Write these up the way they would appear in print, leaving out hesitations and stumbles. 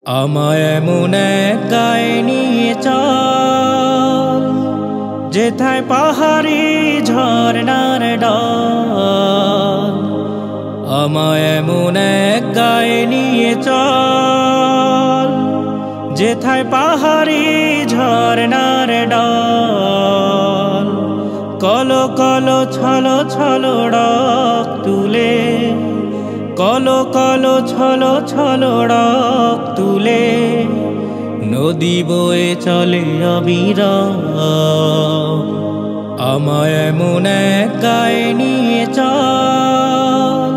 আমায় এমন এক গায়ে নিয়ে চল, যেথায় পাহাড়ি ঝরনার ডাল। আমায় এমন এক গায়ে নিয়ে চল, যেথায় পাহাড়ি ঝরনার ডাল। কলো কলো ছলো ছলো ডাক তুলে, কলো কলো ছলো ছলো ডাক তুলে, নদী বয়ে চলে অবিরাম। আমায় এমন এক গায়ে নিয়ে চল,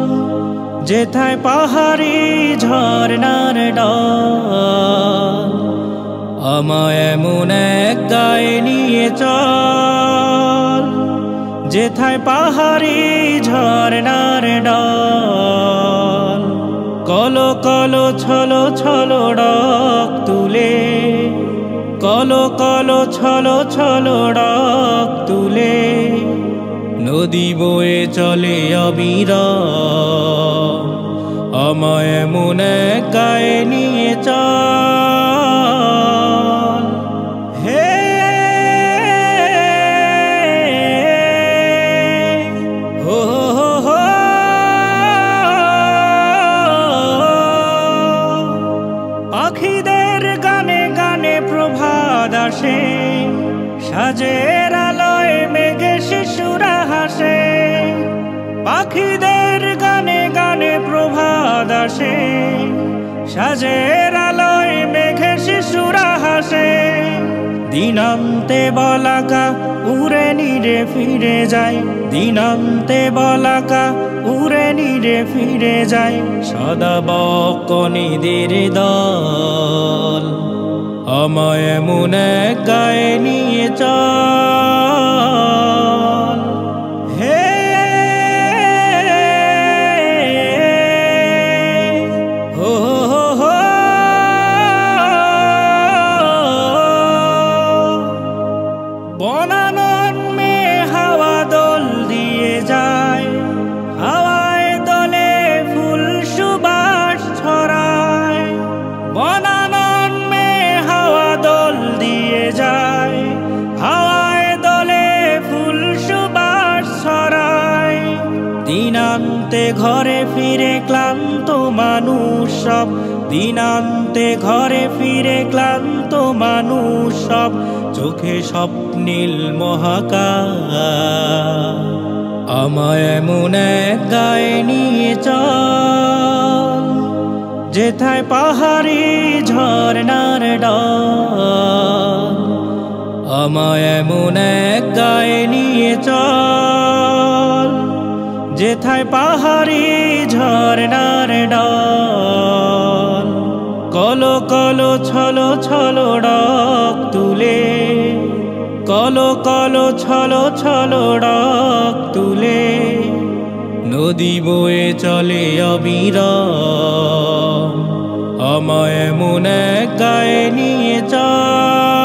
যেথায় পাহাড়ি ঝরনার ডাল। আমায় এমন এক গায়ে নিয়ে চল, যেথায় পাহাড়ি ঝরনার ডাল। কলো কলো ছলো ছলো ডাক তুলে, কলো কলো ছলো ছলো ডাক তুলে, নদী বয়ে চলে অবিরাম। আমায় এমন এক গায়ে নিয়ে চল। হে হো হো হো, পাখিদের গানে গানে প্রভাত আসে, সাজের আলোয় মেঘে শিশুরা হাসে। পাখিদের গানে গানে প্রভাত আসে, সাজের আলোয় মেঘে শিশুরা হাসে। দিনান্তে বলাকা উড়ে নিরে ফিরে যায়, দিনান্তে বলাকা উড়ে নিরে ফিরে যায়, সদা বকনিদের দল। আমায় এমন এক গায়ে নিয়ে চল। হে হো হো হো, বনানন মে হাওয়া দোল দিয়ে যায়, হাওয়ায় দোলে ফুল সুবাস ছড়ায়। বনানন মে হাওয়া দোল দিয়ে যায়, হাওয়ায় দোলে ফুল সুবাস ছড়ায়। দিনান্তে ঘরে ফিরে ক্লান্ত মানুষ সব, দিনান্তে ঘরে ফিরে ক্লান্ত মানুষ সব, চোখে স্বপ্নীল মহাকাশ। আমায় এমন এক গায়ে নিয়ে চল, যেথায় পাহাড়ি ঝরনার ডাল। আমায় এমন এক গায়ে নিয়ে চল, যেথায় পাহাড়ি ঝরনার ডাল। কলো কলো ছলো ছলো ডাক তুলে, কলো কলো ছলো ছলো ডাক তুলে, নদী বয়ে চলে অবিরাম। আমায় এমন এক গায়ে নিয়ে চল।